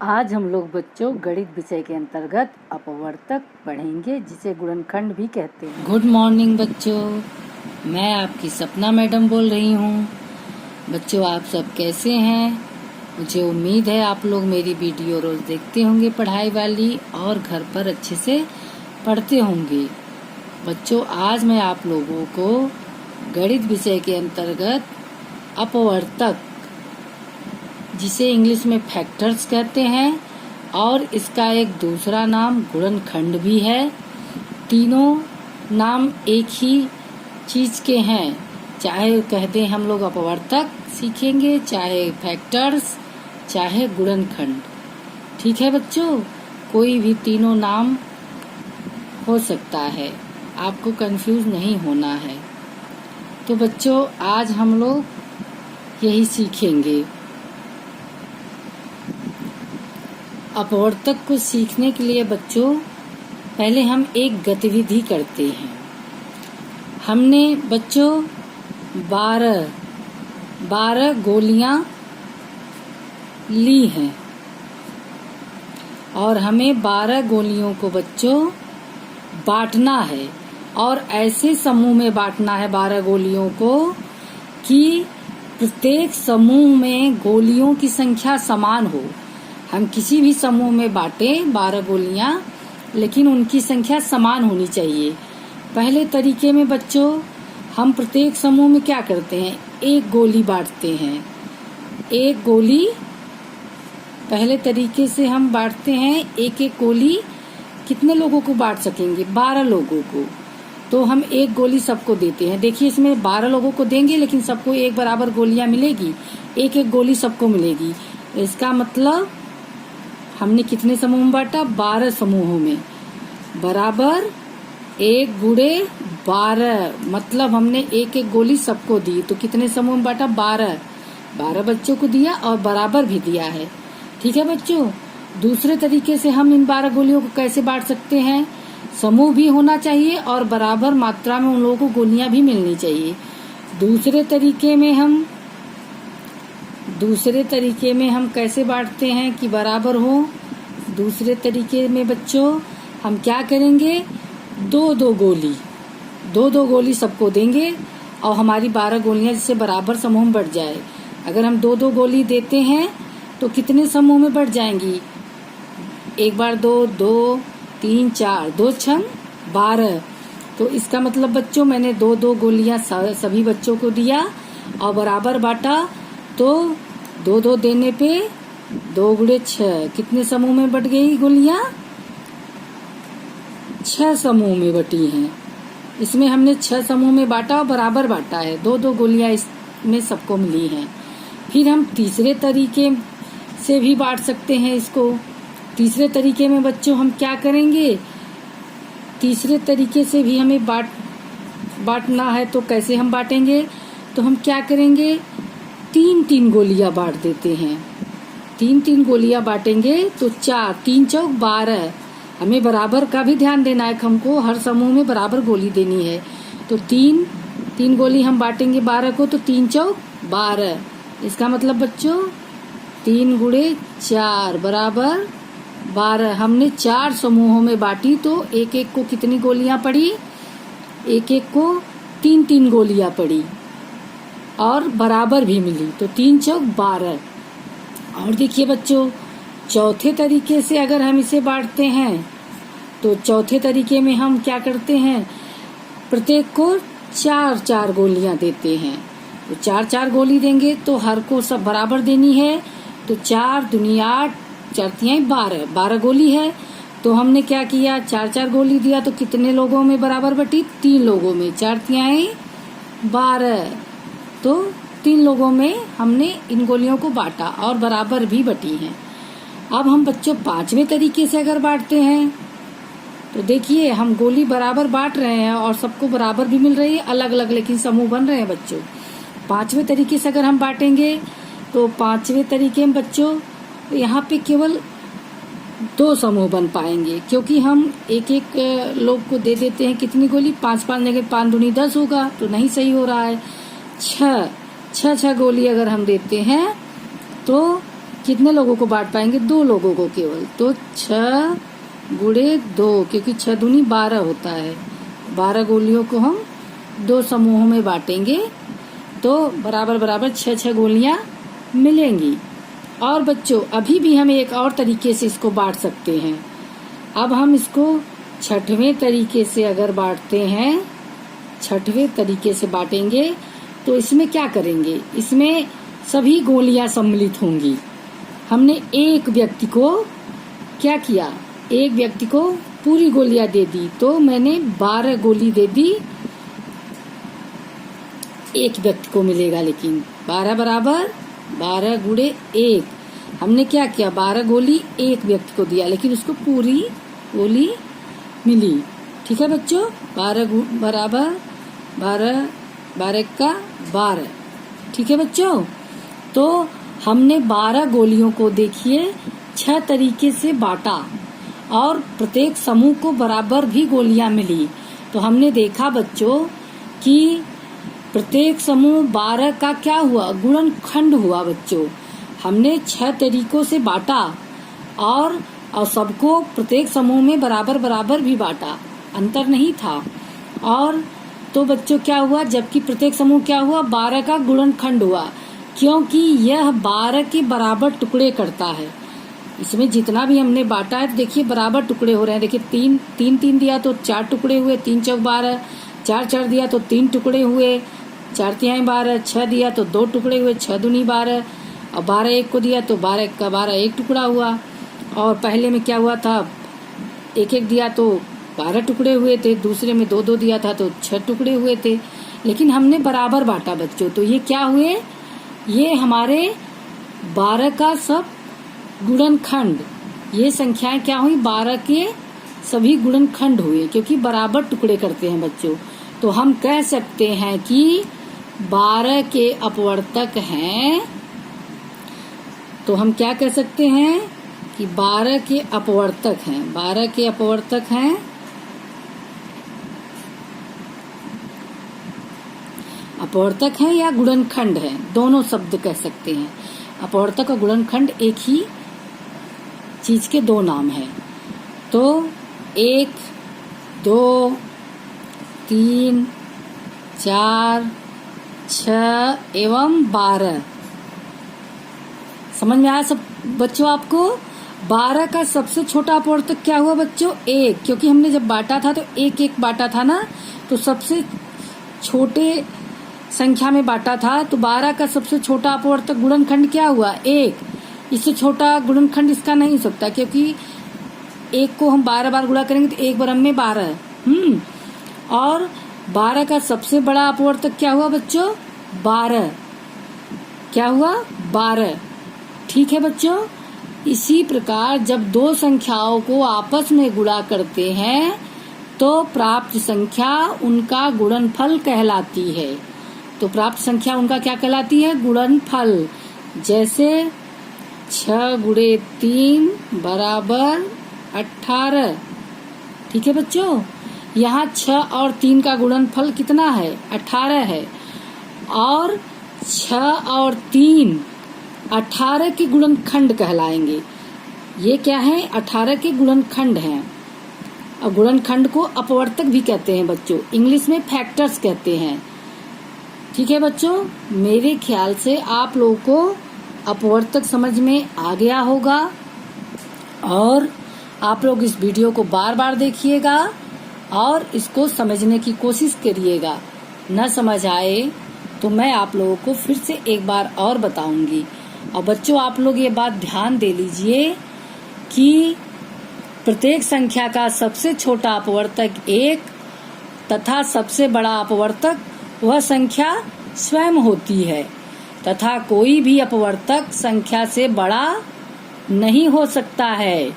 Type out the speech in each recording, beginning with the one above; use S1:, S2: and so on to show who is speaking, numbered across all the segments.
S1: आज हम लोग बच्चों गणित विषय के अंतर्गत अपवर्तक पढ़ेंगे, जिसे गुणनखंड भी कहते हैं। गुड मॉर्निंग बच्चों, मैं आपकी सपना मैडम बोल रही हूँ। बच्चों, आप सब कैसे हैं? मुझे उम्मीद है आप लोग मेरी वीडियो रोज देखते होंगे पढ़ाई वाली, और घर पर अच्छे से पढ़ते होंगे। बच्चों, आज मैं आप लोगों को गणित विषय के अंतर्गत अपवर्तक, जिसे इंग्लिश में फैक्टर्स कहते हैं, और इसका एक दूसरा नाम गुणनखंड भी है। तीनों नाम एक ही चीज के हैं, चाहे कह दें हम लोग अपवर्तक सीखेंगे, चाहे फैक्टर्स, चाहे गुणनखंड। ठीक है बच्चों, कोई भी तीनों नाम हो सकता है, आपको कंफ्यूज नहीं होना है। तो बच्चों, आज हम लोग यही सीखेंगे। अपवर्तक को सीखने के लिए बच्चों पहले हम एक गतिविधि करते हैं। हमने बच्चों 12 गोलियां ली हैं, और हमें 12 गोलियों को बच्चों बांटना है, और ऐसे समूह में बांटना है 12 गोलियों को कि प्रत्येक समूह में गोलियों की संख्या समान हो। हम किसी भी समूह में बांटें 12 गोलियां, लेकिन उनकी संख्या समान होनी चाहिए। पहले तरीके में बच्चों हम प्रत्येक समूह में क्या करते हैं, एक गोली बांटते हैं। एक गोली पहले तरीके से हम बांटते हैं, एक एक गोली कितने लोगों को बांट सकेंगे, 12 लोगों को। तो हम एक गोली सबको देते हैं। देखिए, इसमें 12 लोगों को देंगे, लेकिन सबको एक बराबर गोलियां मिलेगी, एक एक गोली सबको मिलेगी। इसका मतलब हमने कितने समूह में बांटा, 12 समूहों में, बराबर 1 गुणे 12, मतलब हमने एक एक गोली सबको दी। तो कितने समूह में बांटा, 12 बच्चों को दिया, और बराबर भी दिया है। ठीक है बच्चों, दूसरे तरीके से हम इन 12 गोलियों को कैसे बांट सकते हैं, समूह भी होना चाहिए और बराबर मात्रा में उन लोगों को गोलियां भी मिलनी चाहिए। दूसरे तरीके में हम कैसे बांटते हैं कि बराबर हो। दूसरे तरीके में बच्चों हम क्या करेंगे, दो गोली सबको देंगे, और हमारी 12 गोलियां जिससे बराबर समूह में बढ़ जाए। अगर हम 2 गोली देते हैं तो कितने समूह में बढ़ जाएंगी, एक बार 2, 2, 3, 4, 2 छंग 12। तो इसका मतलब बच्चों मैंने 2 गोलियां सभी बच्चों को दिया और बराबर बांटा। तो 2 देने पे 2 गुणे 6, कितने समूह में बट गई गोलियां, 6 समूह में बटी हैं। इसमें हमने 6 समूह में बांटा और बराबर बांटा है। 2 गोलियां इसमें सबको मिली हैं। फिर हम तीसरे तरीके से भी बांट सकते हैं इसको। तीसरे तरीके में बच्चों हम क्या करेंगे, तीसरे तरीके से भी हमें बांटना है। तो कैसे हम बांटेंगे, तो हम क्या करेंगे, 3 गोलियां बांट देते हैं। 3 गोलियां बांटेंगे तो 4, 3 चौक 12। हमें बराबर का भी ध्यान देना है, हमको हर समूह में बराबर गोली देनी है। तो 3 गोली हम बांटेंगे 12 को, तो 3 चौक 12। इसका मतलब बच्चों 3 गुणे 4 बराबर 12। हमने 4 समूहों में बांटी, तो एक एक को कितनी गोलियां पड़ी, एक एक को 3 गोलियां पड़ी, और बराबर भी मिली। तो 3 चौक 12। और देखिए बच्चों, चौथे तरीके से अगर हम इसे बांटते हैं, तो चौथे तरीके में हम क्या करते हैं, प्रत्येक को 4 गोलियां देते हैं। तो 4 गोली देंगे तो हर को सब बराबर देनी है। तो 4 दूनी 8, 4 तिहाई 12 गोली है। तो हमने क्या किया, 4 गोली दिया, तो कितने लोगों में बराबर बटी, 3 लोगों में, 4 तिहाई 12। तो 3 लोगों में हमने इन गोलियों को बांटा और बराबर भी बटी हैं। अब हम बच्चों 5वें तरीके से अगर बांटते हैं, तो देखिए हम गोली बराबर बांट रहे हैं और सबको बराबर भी मिल रही है, अलग अलग लेकिन समूह बन रहे हैं बच्चों। 5वें तरीके से अगर हम बांटेंगे, तो 5वें तरीके में बच्चों यहाँ पे केवल 2 समूह बन पाएंगे, क्योंकि हम एक एक लोग को दे देते हैं कितनी गोली, 5 जगह 5 दूनी 10 होगा, तो नहीं सही हो रहा है। 6 गोली अगर हम देते हैं तो कितने लोगों को बांट पाएंगे? 2 लोगों को केवल। तो 6 गुणे 2, क्योंकि 6 दूनी 12 होता है। 12 गोलियों को हम 2 समूहों में बांटेंगे तो बराबर बराबर 6 गोलियां मिलेंगी। और बच्चों अभी भी हम एक और तरीके से इसको बांट सकते हैं। अब हम इसको 6वें तरीके से अगर बांटते हैं, 6वें तरीके से बांटेंगे तो इसमें क्या करेंगे? इसमें सभी गोलियां सम्मिलित होंगी। हमने एक व्यक्ति को क्या किया? एक व्यक्ति को पूरी गोलियां दे दी, तो मैंने 12 गोली दे दी, एक व्यक्ति को मिलेगा। लेकिन 12 बराबर 12 गुणे 1, हमने क्या किया? 12 गोली एक व्यक्ति को दिया, लेकिन उसको पूरी गोली मिली। ठीक है बच्चों, 12 बराबर 12, 12 का 12। ठीक है बच्चों, तो हमने 12 गोलियों को देखिए 6 तरीके से बांटा और प्रत्येक समूह को बराबर भी गोलियां मिली। तो हमने देखा बच्चों कि प्रत्येक समूह 12 का क्या हुआ? गुणनखंड हुआ बच्चों। हमने 6 तरीकों से बांटा और सबको प्रत्येक समूह में बराबर बराबर भी बांटा, अंतर नहीं था। और तो बच्चों क्या हुआ? जबकि प्रत्येक समूह क्या हुआ? 12 का गुणनखंड हुआ, क्योंकि यह 12 के बराबर टुकड़े करता है। इसमें जितना भी हमने बांटा है देखिए बराबर टुकड़े हो रहे हैं। देखिए 3 दिया तो 4 टुकड़े हुए, 3 चौक 12, 4 दिया तो 3 टुकड़े हुए, 4 तिहाई 12, 6 दिया तो 2 टुकड़े हुए, 6 दूनी 12, और 12 एक को दिया तो 12 का 12 एक टुकड़ा हुआ। और पहले में क्या हुआ था? 1 दिया तो 12 टुकड़े हुए थे, दूसरे में 2 दिया था तो 6 टुकड़े हुए थे। लेकिन हमने बराबर बांटा बच्चों, तो ये क्या हुए? ये हमारे 12 का सब गुणनखंड, ये संख्याएं क्या हुई? 12 के सभी गुणनखंड हुए, क्योंकि बराबर टुकड़े करते हैं बच्चों। तो हम कह सकते हैं कि 12 के अपवर्तक हैं। तो हम क्या कह सकते हैं कि 12 के अपवर्तक हैं। 12 के अपवर्तक हैं, अपवर्तक हैं या गुणनखंड है, दोनों शब्द कह सकते हैं। अपवर्तक और गुणनखंड एक ही चीज के 2 नाम हैं। तो 1, 2, 3, 4, 6 एवं 12। समझ में आया सब बच्चों आपको? 12 का सबसे छोटा अपवर्तक क्या हुआ बच्चों? 1, क्योंकि हमने जब बांटा था तो 1 बांटा था ना, तो सबसे छोटे संख्या में बांटा था। तो 12 का सबसे छोटा अपवर्तक गुणनखंड क्या हुआ? 1। इससे छोटा गुणनखंड इसका नहीं हो सकता, क्योंकि 1 को हम 12 बार गुणा करेंगे तो 1 बराबर में 12। और 12 का सबसे बड़ा अपवर्तक क्या हुआ बच्चों? 12। क्या हुआ? 12। ठीक है बच्चों, इसी प्रकार जब 2 संख्याओं को आपस में गुणा करते हैं तो प्राप्त संख्या उनका गुणनफल कहलाती है। तो प्राप्त संख्या उनका क्या कहलाती है? गुणनफल। जैसे 6 गुणे 3 बराबर 18। ठीक है बच्चों, यहाँ 6 और 3 का गुणनफल कितना है? 18 है। और 6 और 3 18 के गुणनखंड कहलाएंगे। ये क्या है? 18 के गुणनखंड हैं। और गुणनखंड को अपवर्तक भी कहते हैं बच्चों, इंग्लिश में फैक्टर्स कहते हैं। ठीक है बच्चों, मेरे ख्याल से आप लोगों को अपवर्तक समझ में आ गया होगा। और आप लोग इस वीडियो को बार बार देखिएगा और इसको समझने की कोशिश करिएगा। न समझ आए तो मैं आप लोगों को फिर से एक बार और बताऊंगी। और बच्चों आप लोग ये बात ध्यान दे लीजिए कि प्रत्येक संख्या का सबसे छोटा अपवर्तक 1 तथा सबसे बड़ा अपवर्तक वह संख्या स्वयं होती है, तथा कोई भी अपवर्तक संख्या से बड़ा नहीं हो सकता है।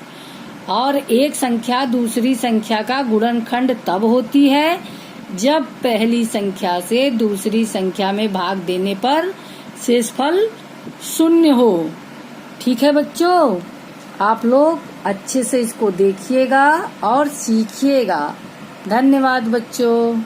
S1: और एक संख्या दूसरी संख्या का गुणनखंड तब होती है जब पहली संख्या से दूसरी संख्या में भाग देने पर शेषफल 0 हो। ठीक है बच्चों, आप लोग अच्छे से इसको देखिएगा और सीखिएगा। धन्यवाद बच्चों।